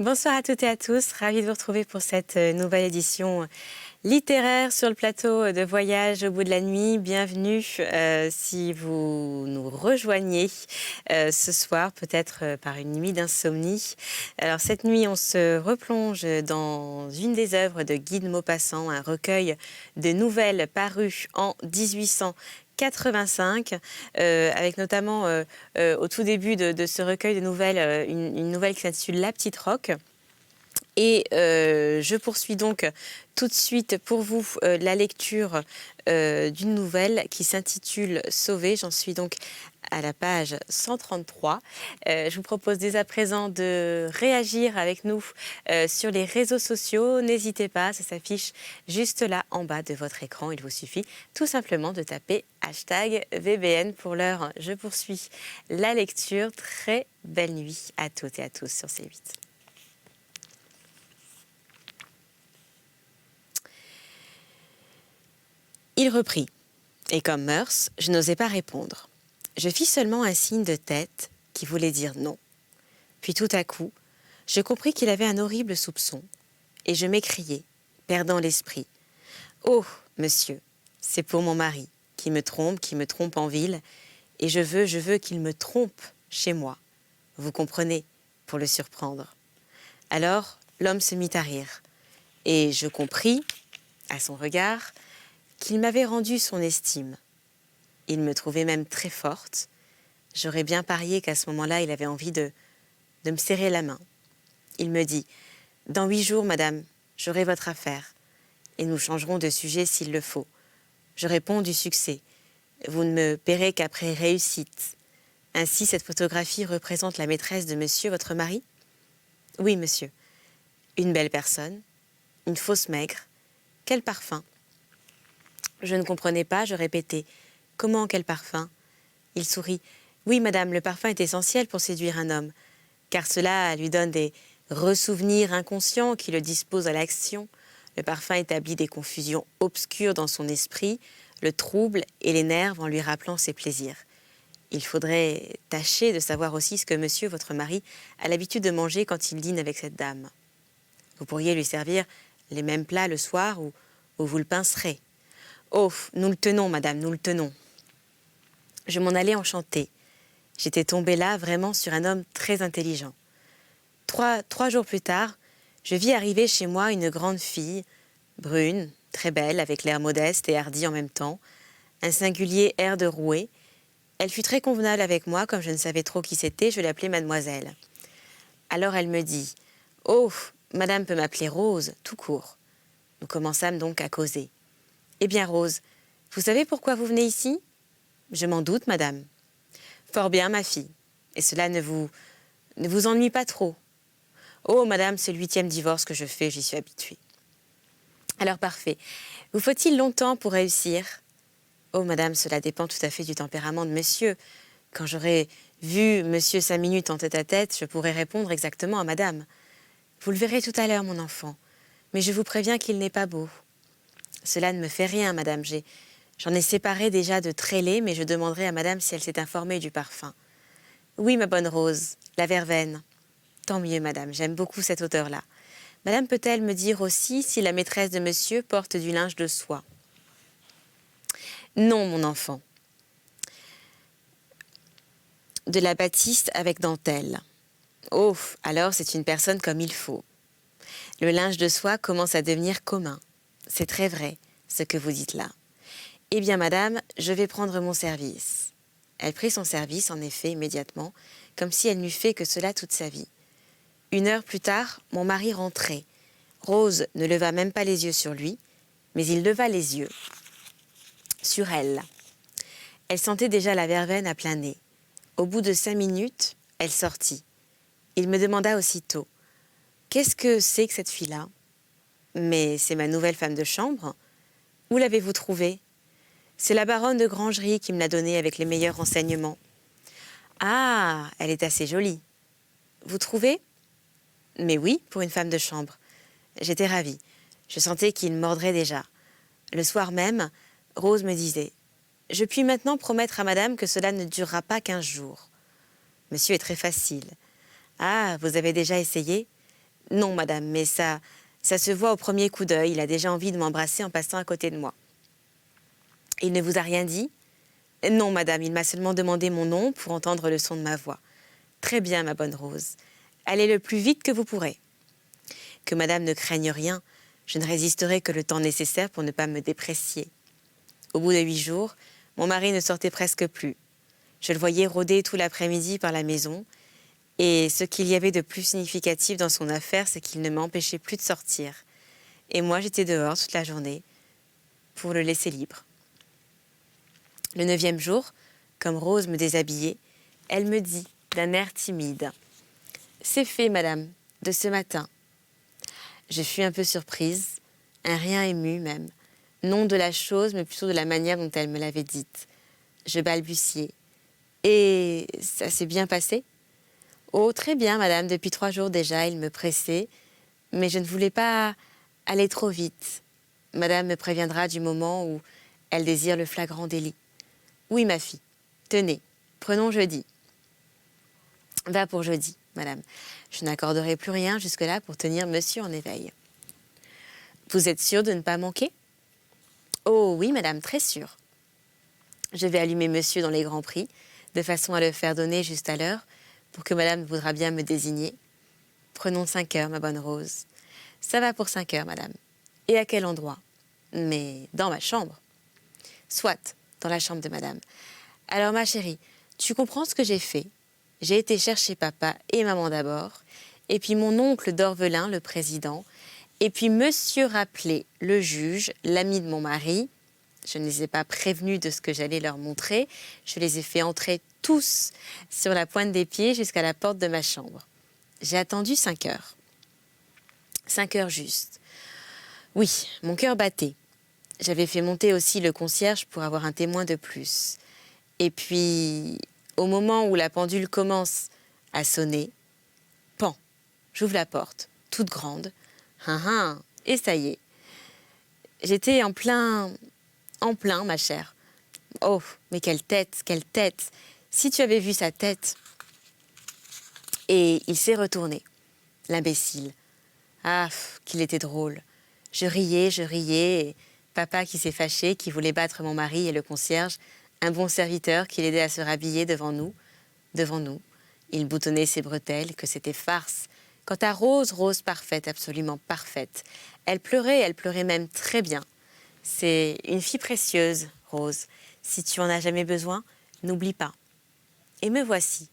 Bonsoir à toutes et à tous, ravie de vous retrouver pour cette nouvelle édition littéraire sur le plateau de Voyage au bout de la nuit. Bienvenue si vous nous rejoignez ce soir, peut-être par une nuit d'insomnie. Alors cette nuit, on se replonge dans une des œuvres de Guy de Maupassant, un recueil de nouvelles paru en 1885, avec notamment au tout début de ce recueil de nouvelles, une nouvelle qui s'intitule La Petite Roque. Et je poursuis donc tout de suite pour vous la lecture d'une nouvelle qui s'intitule Sauvé. J'en suis donc à la page 133. Je vous propose dès à présent de réagir avec nous sur les réseaux sociaux. N'hésitez pas, ça s'affiche juste là en bas de votre écran. Il vous suffit tout simplement de taper #VBN. Pour l'heure, je poursuis la lecture. Très belle nuit à toutes et à tous sur C8. Il reprit, et comme mœurs, je n'osais pas répondre. Je fis seulement un signe de tête qui voulait dire non. Puis tout à coup, je compris qu'il avait un horrible soupçon, et je m'écriai, perdant l'esprit. « Oh, monsieur, c'est pour mon mari, qui me trompe en ville, et je veux qu'il me trompe chez moi. Vous comprenez, pour le surprendre. » Alors, l'homme se mit à rire, et je compris, à son regard, qu'il m'avait rendu son estime. Il me trouvait même très forte. J'aurais bien parié qu'à ce moment-là, il avait envie de me serrer la main. Il me dit « Dans 8 jours, madame, j'aurai votre affaire, et nous changerons de sujet s'il le faut. Je réponds du succès. Vous ne me paierez qu'après réussite. Ainsi, cette photographie représente la maîtresse de monsieur, votre mari ? Oui, monsieur. Une belle personne, une fausse maigre. Quel parfum ! Je ne comprenais pas, je répétais « Comment, quel parfum ?» Il sourit « Oui, madame, le parfum est essentiel pour séduire un homme, car cela lui donne des ressouvenirs inconscients qui le disposent à l'action. Le parfum établit des confusions obscures dans son esprit, le trouble et l'énerve en lui rappelant ses plaisirs. Il faudrait tâcher de savoir aussi ce que monsieur, votre mari, a l'habitude de manger quand il dîne avec cette dame. Vous pourriez lui servir les mêmes plats le soir ou vous le pincerez. Oh, nous le tenons, madame, nous le tenons. » Je m'en allais enchantée. J'étais tombée là vraiment sur un homme très intelligent. Trois jours plus tard, je vis arriver chez moi une grande fille, brune, très belle, avec l'air modeste et hardi en même temps, un singulier air de rouée. Elle fut très convenable avec moi, comme je ne savais trop qui c'était, je l'appelais mademoiselle. Alors elle me dit « Oh, madame peut m'appeler Rose, tout court. » Nous commençâmes donc à causer. « Eh bien, Rose, vous savez pourquoi vous venez ici ? » ?»« Je m'en doute, madame. »« Fort bien, ma fille. Et cela ne vous ennuie pas trop ? » ?»« Oh, madame, c'est le 8e divorce que je fais, j'y suis habituée. »« Alors, parfait. Vous faut-il longtemps pour réussir ? » ?»« Oh, madame, cela dépend tout à fait du tempérament de monsieur. Quand j'aurai vu monsieur 5 minutes en tête-à-tête, je pourrai répondre exactement à madame. Vous le verrez tout à l'heure, mon enfant. Mais je vous préviens qu'il n'est pas beau. » « Cela ne me fait rien, madame. J'en ai séparé déjà de très laid, mais je demanderai à madame si elle s'est informée du parfum. »« Oui, ma bonne Rose, la verveine. »« Tant mieux, madame, j'aime beaucoup cette odeur-là. Madame peut-elle me dire aussi si la maîtresse de monsieur porte du linge de soie ? » ?»« Non, mon enfant. De la batiste avec dentelle. »« Oh, alors c'est une personne comme il faut. Le linge de soie commence à devenir commun. C'est très vrai, ce que vous dites là. Eh bien, madame, je vais prendre mon service. » Elle prit son service, en effet, immédiatement, comme si elle n'eût fait que cela toute sa vie. 1 heure plus tard, mon mari rentrait. Rose ne leva même pas les yeux sur lui, mais il leva les yeux sur elle. Elle sentait déjà la verveine à plein nez. Au bout de 5 minutes, elle sortit. Il me demanda aussitôt « Qu'est-ce que c'est que cette fille-là ? » ?»« Mais c'est ma nouvelle femme de chambre. Où l'avez-vous trouvée ? » ?»« C'est la baronne de Grangerie qui me l'a donnée avec les meilleurs renseignements. »« Ah, elle est assez jolie. »« Vous trouvez ? » ?»« Mais oui, pour une femme de chambre. » J'étais ravie. Je sentais qu'il mordrait déjà. Le soir même, Rose me disait « Je puis maintenant promettre à madame que cela ne durera pas 15 jours. » Monsieur est très facile. « Ah, vous avez déjà essayé ? Non, madame, mais ça se voit au premier coup d'œil. Il a déjà envie de m'embrasser en passant à côté de moi. Il ne vous a rien dit? Non, madame, il m'a seulement demandé mon nom pour entendre le son de ma voix. Très bien, ma bonne Rose. Allez le plus vite que vous pourrez. Que madame ne craigne rien, je ne résisterai que le temps nécessaire pour ne pas me déprécier. Au bout de 8 jours, mon mari ne sortait presque plus. Je le voyais rôder tout l'après-midi par la maison, et ce qu'il y avait de plus significatif dans son affaire, c'est qu'il ne m'empêchait plus de sortir. Et moi, j'étais dehors toute la journée pour le laisser libre. Le 9e jour, comme Rose me déshabillait, elle me dit d'un air timide: « C'est fait, madame, de ce matin. » Je fus un peu surprise, un rien émue même, non de la chose, mais plutôt de la manière dont elle me l'avait dite. Je balbutiai. « Et ça s'est bien passé ?»« Oh, très bien, madame, depuis 3 jours déjà, il me pressait, mais je ne voulais pas aller trop vite. Madame me préviendra du moment où elle désire le flagrant délit. »« Oui, ma fille. Tenez, prenons jeudi. »« Va pour jeudi, madame. Je n'accorderai plus rien jusque-là pour tenir monsieur en éveil. »« Vous êtes sûre de ne pas manquer ?»« Oh oui, madame, très sûre. Je vais allumer monsieur dans les grands prix, de façon à le faire donner juste à l'heure, pour que madame voudra bien me désigner. Prenons 5 heures, ma bonne Rose. Ça va pour 5 heures, madame. Et à quel endroit? Mais dans ma chambre. Soit, dans la chambre de madame. Alors, ma chérie, tu comprends ce que j'ai fait? J'ai été chercher papa et maman d'abord, et puis mon oncle d'Orvelin, le président, et puis monsieur Rappelé, le juge, l'ami de mon mari. Je ne les ai pas prévenus de ce que j'allais leur montrer. Je les ai fait entrer tous sur la pointe des pieds jusqu'à la porte de ma chambre. J'ai attendu 5 heures. 5 heures juste. Oui, mon cœur battait. J'avais fait monter aussi le concierge pour avoir un témoin de plus. Et puis, au moment où la pendule commence à sonner, pan, j'ouvre la porte, toute grande. Et ça y est. J'étais en plein, ma chère. Oh, mais quelle tête, quelle tête! Si tu avais vu sa tête. Et il s'est retourné, l'imbécile. Ah, qu'il était drôle. Je riais, et papa qui s'est fâché, qui voulait battre mon mari et le concierge, un bon serviteur qui l'aidait à se rhabiller devant nous. Il boutonnait ses bretelles, que c'était farce. Quant à Rose, Rose parfaite, absolument parfaite. Elle pleurait même très bien. C'est une fille précieuse, Rose. Si tu en as jamais besoin, n'oublie pas. Et me voici.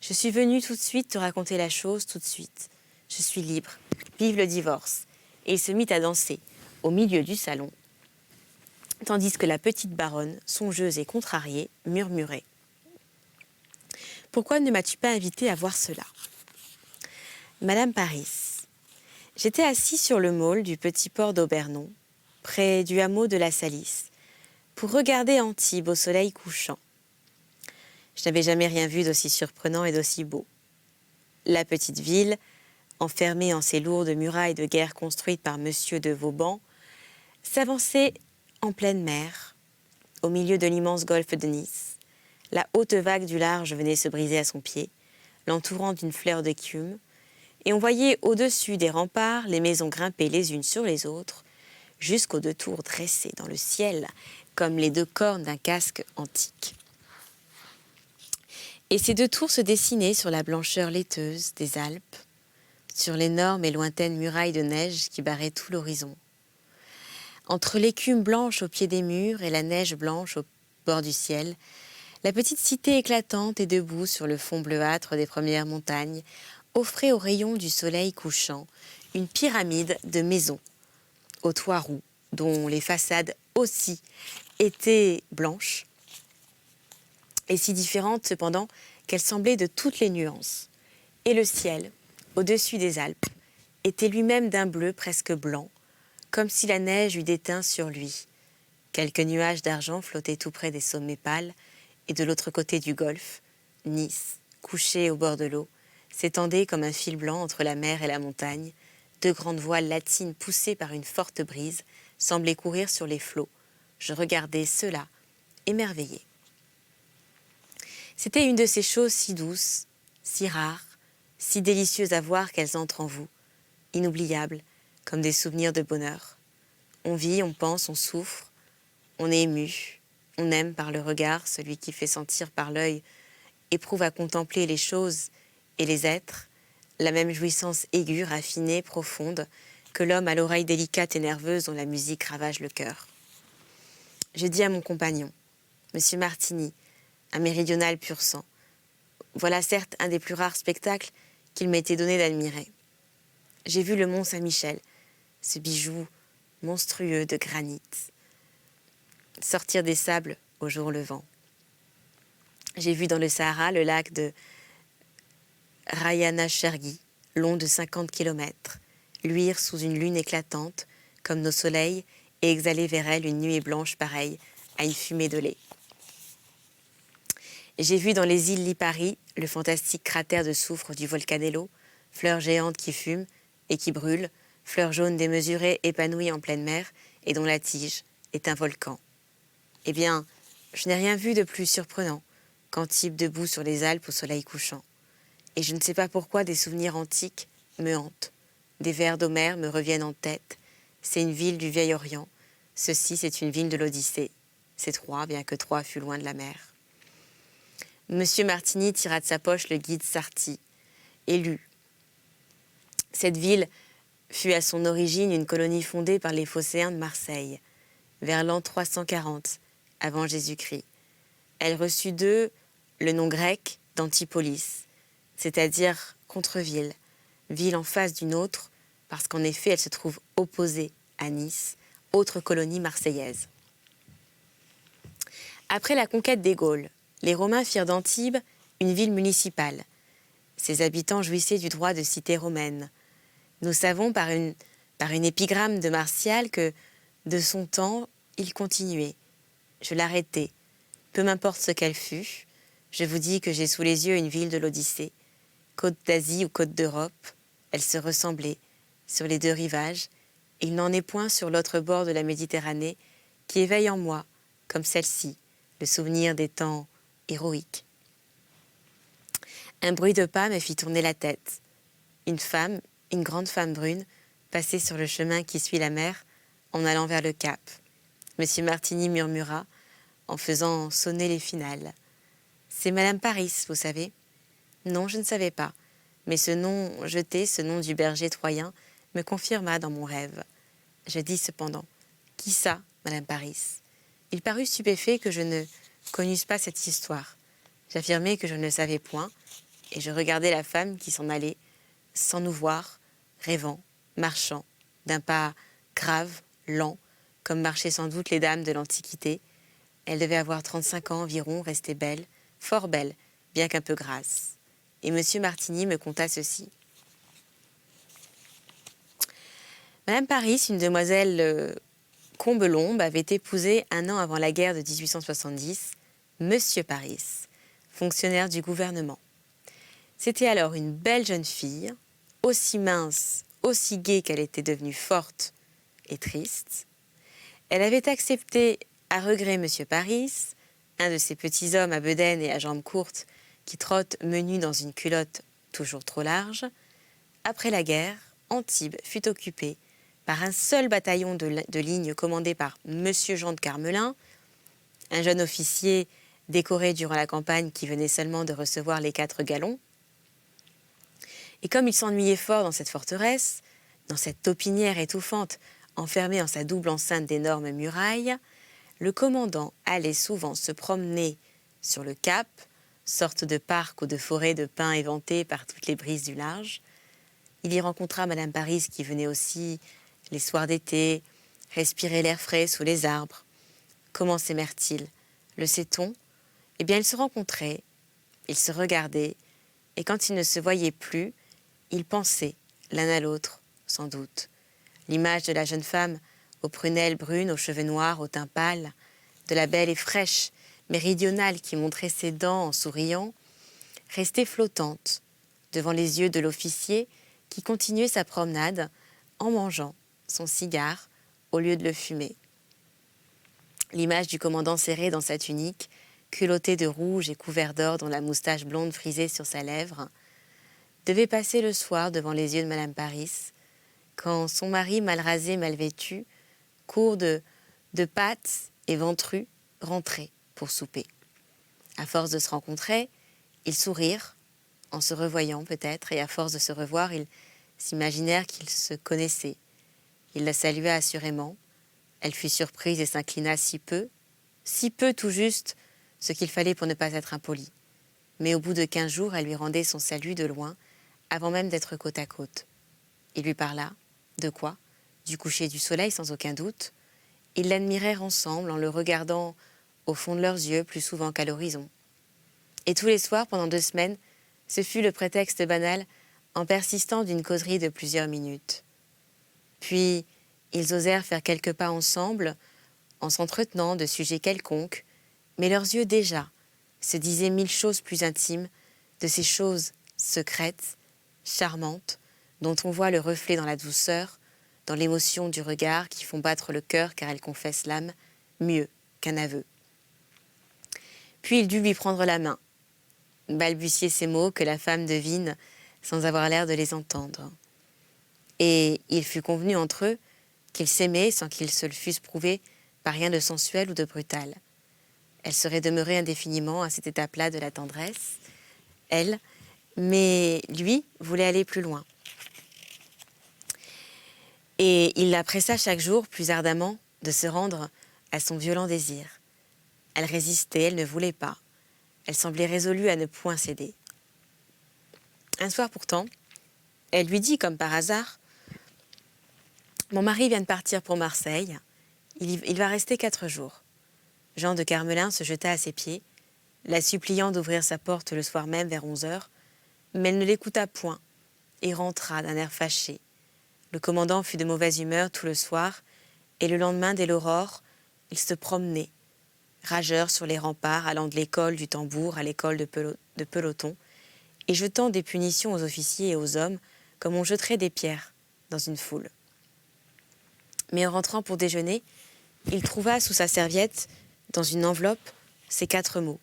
Je suis venue tout de suite te raconter la chose, tout de suite. Je suis libre. Vive le divorce. Et il se mit à danser, au milieu du salon, tandis que la petite baronne, songeuse et contrariée, murmurait: « Pourquoi ne m'as-tu pas invitée à voir cela ?» Madame Paris, j'étais assis sur le môle du petit port d'Aubernon, près du hameau de la Salisse, pour regarder Antibes au soleil couchant. Je n'avais jamais rien vu d'aussi surprenant et d'aussi beau. La petite ville, enfermée en ces lourdes murailles de guerre construites par Monsieur de Vauban, s'avançait en pleine mer, au milieu de l'immense golfe de Nice. La haute vague du large venait se briser à son pied, l'entourant d'une fleur d'écume, et on voyait au-dessus des remparts les maisons grimper les unes sur les autres, jusqu'aux 2 tours dressées dans le ciel comme les 2 cornes d'un casque antique. Et ces 2 tours se dessinaient sur la blancheur laiteuse des Alpes, sur l'énorme et lointaine muraille de neige qui barrait tout l'horizon. Entre l'écume blanche au pied des murs et la neige blanche au bord du ciel, la petite cité éclatante et debout sur le fond bleuâtre des premières montagnes offrait aux rayons du soleil couchant une pyramide de maisons, aux toits roux, dont les façades aussi étaient blanches, et si différentes cependant qu'elles semblaient de toutes les nuances. Et le ciel, au-dessus des Alpes, était lui-même d'un bleu presque blanc, comme si la neige eût déteint sur lui. Quelques nuages d'argent flottaient tout près des sommets pâles, et de l'autre côté du golfe, Nice, couchée au bord de l'eau, s'étendait comme un fil blanc entre la mer et la montagne. 2 grandes voiles latines poussées par une forte brise semblaient courir sur les flots. Je regardais cela, émerveillée. C'était une de ces choses si douces, si rares, si délicieuses à voir qu'elles entrent en vous, inoubliables, comme des souvenirs de bonheur. On vit, on pense, on souffre, on est ému, on aime par le regard, celui qui fait sentir par l'œil, éprouve à contempler les choses et les êtres, la même jouissance aiguë, raffinée, profonde, que l'homme à l'oreille délicate et nerveuse dont la musique ravage le cœur. Je dis à mon compagnon, Monsieur Martini, un méridional pur sang, voilà certes un des plus rares spectacles qu'il m'était donné d'admirer. J'ai vu le mont Saint-Michel, ce bijou monstrueux de granit, sortir des sables au jour levant. J'ai vu dans le Sahara le lac de Rayana Chergui, long de 50 kilomètres, luire sous une lune éclatante, comme nos soleils, et exhaler vers elle une nuée blanche pareille à une fumée de lait. J'ai vu dans les îles Lipari le fantastique cratère de soufre du Volcanello, fleurs géantes qui fument et qui brûlent, fleurs jaunes démesurées épanouies en pleine mer et dont la tige est un volcan. Eh bien, je n'ai rien vu de plus surprenant qu'Antibes debout sur les Alpes au soleil couchant. Et je ne sais pas pourquoi des souvenirs antiques me hantent. Des vers d'Homère me reviennent en tête. C'est une ville du vieil Orient. Ceci, c'est une ville de l'Odyssée. C'est Troie, bien que Troie fût loin de la mer. Monsieur Martini tira de sa poche le guide Sarti et lut. Cette ville fut à son origine une colonie fondée par les Phocéens de Marseille, vers l'an 340 avant Jésus-Christ. Elle reçut d'eux le nom grec d'Antipolis, c'est-à-dire contre-ville, ville en face d'une autre, parce qu'en effet elle se trouve opposée à Nice, autre colonie marseillaise. Après la conquête des Gaules, les Romains firent d'Antibes une ville municipale. Ses habitants jouissaient du droit de cité romaine. Nous savons par une épigramme de Martial que, de son temps, il continuait. Je l'arrêtai. Peu m'importe ce qu'elle fût, je vous dis que j'ai sous les yeux une ville de l'Odyssée. Côte d'Asie ou côte d'Europe, elle se ressemblait, sur les deux rivages, et il n'en est point sur l'autre bord de la Méditerranée qui éveille en moi, comme celle-ci, le souvenir des temps héroïques. Un bruit de pas me fit tourner la tête. Une femme, une grande femme brune, passait sur le chemin qui suit la mer en allant vers le cap. Monsieur Martini murmura, en faisant sonner les finales. « C'est Madame Paris, vous savez ?» Non, je ne savais pas, mais ce nom jeté, ce nom du berger troyen, me confirma dans mon rêve. Je dis cependant, « Qui ça, Madame Paris ?» Il parut stupéfait que je ne connusse pas cette histoire. J'affirmai que je ne le savais point, et je regardai la femme qui s'en allait, sans nous voir, rêvant, marchant, d'un pas grave, lent, comme marchaient sans doute les dames de l'Antiquité. Elle devait avoir 35 ans environ, rester belle, fort belle, bien qu'un peu grasse. Et monsieur Martini me conta ceci. Madame Paris, une demoiselle Combelombe, avait épousé un an avant la guerre de 1870, Monsieur Paris, fonctionnaire du gouvernement. C'était alors une belle jeune fille, aussi mince, aussi gaie qu'elle était devenue forte et triste. Elle avait accepté à regret Monsieur Paris, un de ces petits hommes à bedaine et à jambes courtes qui trottent menus dans une culotte toujours trop large. Après la guerre, Antibes fut occupée par un seul bataillon de ligne commandé par Monsieur Jean de Carmelin, un jeune officier décoré durant la campagne qui venait seulement de recevoir les 4 galons. Et comme il s'ennuyait fort dans cette forteresse, dans cette taupinière étouffante, enfermée en sa double enceinte d'énormes murailles, le commandant allait souvent se promener sur le cap, sorte de parc ou de forêt de pins éventés par toutes les brises du large. Il y rencontra Madame Paris qui venait aussi, les soirs d'été, respirer l'air frais sous les arbres. Comment s'aimèrent-ils? Le sait-on? Eh bien, ils se rencontraient, ils se regardaient, et quand ils ne se voyaient plus, ils pensaient l'un à l'autre, sans doute. L'image de la jeune femme aux prunelles brunes, aux cheveux noirs, au teint pâle, de la belle et fraîche méridionale qui montrait ses dents en souriant, restait flottante devant les yeux de l'officier qui continuait sa promenade en mangeant son cigare au lieu de le fumer. L'image du commandant serré dans sa tunique, culotté de rouge et couvert d'or dont la moustache blonde frisée sur sa lèvre, devait passer le soir devant les yeux de Madame Paris, quand son mari mal rasé, mal vêtu, court de pâtes et ventru, rentrait pour souper. À force de se rencontrer, ils sourirent, en se revoyant peut-être, et à force de se revoir, ils s'imaginèrent qu'ils se connaissaient. Il la salua assurément. Elle fut surprise et s'inclina si peu tout juste, ce qu'il fallait pour ne pas être impolie. Mais au bout de 15 jours, elle lui rendait son salut de loin, avant même d'être côte à côte. Il lui parla. De quoi? Du coucher du soleil, sans aucun doute. Ils l'admirèrent ensemble, en le regardant au fond de leurs yeux, plus souvent qu'à l'horizon. Et tous les soirs, pendant 2 semaines, ce fut le prétexte banal, en persistant d'une causerie de plusieurs minutes. Puis, ils osèrent faire quelques pas ensemble, en s'entretenant de sujets quelconques, mais leurs yeux déjà se disaient 1000 choses plus intimes, de ces choses secrètes, charmantes, dont on voit le reflet dans la douceur, dans l'émotion du regard qui font battre le cœur car elles confessent l'âme, mieux qu'un aveu. Puis il dut lui prendre la main, balbutier ces mots que la femme devine sans avoir l'air de les entendre. Et il fut convenu entre eux qu'ils s'aimaient sans qu'ils se le fussent prouvé par rien de sensuel ou de brutal. Elle serait demeurée indéfiniment à cette étape-là de la tendresse, elle, mais lui voulait aller plus loin. Et il la pressa chaque jour plus ardemment de se rendre à son violent désir. Elle résistait, elle ne voulait pas. Elle semblait résolue à ne point céder. Un soir pourtant, elle lui dit comme par hasard « Mon mari vient de partir pour Marseille. Il va rester 4 jours. » Jean de Carmelin se jeta à ses pieds, la suppliant d'ouvrir sa porte le soir même vers 11 heures, mais elle ne l'écouta point et rentra d'un air fâché. Le commandant fut de mauvaise humeur tout le soir, et le lendemain, dès l'aurore, il se promenait, rageur sur les remparts, allant de l'école du tambour à l'école de peloton, et jetant des punitions aux officiers et aux hommes, comme on jetterait des pierres dans une foule. Mais en rentrant pour déjeuner, il trouva sous sa serviette, dans une enveloppe, ces 4 mots.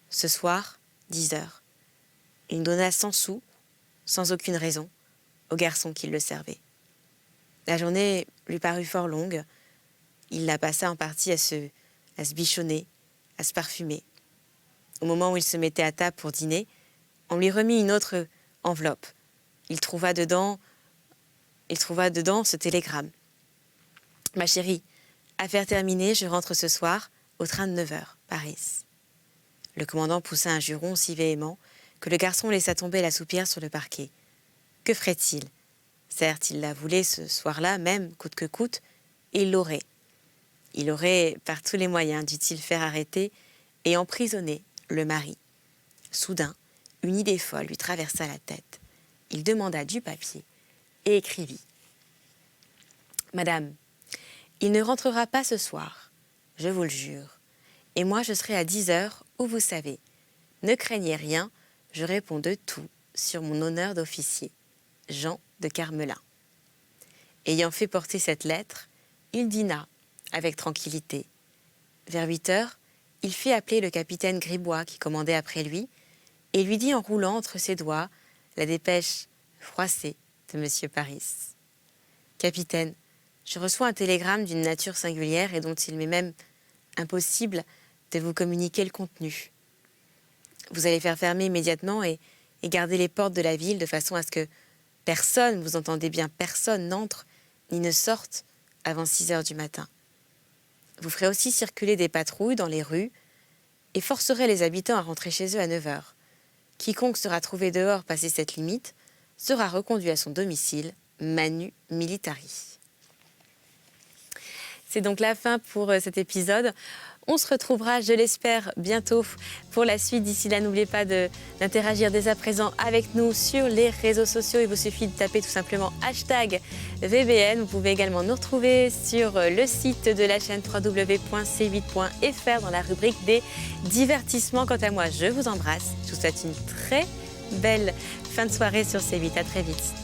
Ce soir, 10 heures. Il donna 100 sous, sans aucune raison, au garçon qui le servait. La journée lui parut fort longue. Il la passa en partie à se bichonner, à se parfumer. Au moment où il se mettait à table pour dîner, on lui remit une autre enveloppe. Il trouva dedans ce télégramme. « Ma chérie, affaire terminée, je rentre ce soir au train de 9 heures, Paris. » Le commandant poussa un juron si véhément que le garçon laissa tomber la soupière sur le parquet. Que ferait-il? Certes, il la voulait ce soir-là, même coûte que coûte, et il l'aurait. Il aurait, par tous les moyens, dut-il faire arrêter et emprisonner le mari. Soudain, une idée folle lui traversa la tête. Il demanda du papier et écrivit. « Madame, il ne rentrera pas ce soir, je vous le jure, et moi je serai à 10 heures où vous savez. Ne craignez rien, je réponds de tout sur mon honneur d'officier. Jean de Carmelin. » Ayant fait porter cette lettre, il dîna avec tranquillité. Vers 8 heures, il fit appeler le capitaine Gribois qui commandait après lui et lui dit en roulant entre ses doigts la dépêche froissée de M. Paris. « Capitaine, je reçois un télégramme d'une nature singulière et dont il m'est même impossible de vous communiquer le contenu. Vous allez faire fermer immédiatement et garder les portes de la ville de façon à ce que personne, vous entendez bien, personne n'entre ni ne sorte avant 6 heures du matin. Vous ferez aussi circuler des patrouilles dans les rues et forcerez les habitants à rentrer chez eux à 9 heures. Quiconque sera trouvé dehors passé cette limite sera reconduit à son domicile, manu militari. » C'est donc la fin pour cet épisode. On se retrouvera, je l'espère, bientôt pour la suite. D'ici là, n'oubliez pas d'interagir dès à présent avec nous sur les réseaux sociaux. Il vous suffit de taper tout simplement #VBN. Vous pouvez également nous retrouver sur le site de la chaîne www.c8.fr dans la rubrique des divertissements. Quant à moi, je vous embrasse. Je vous souhaite une très belle fin de soirée sur C8. À très vite.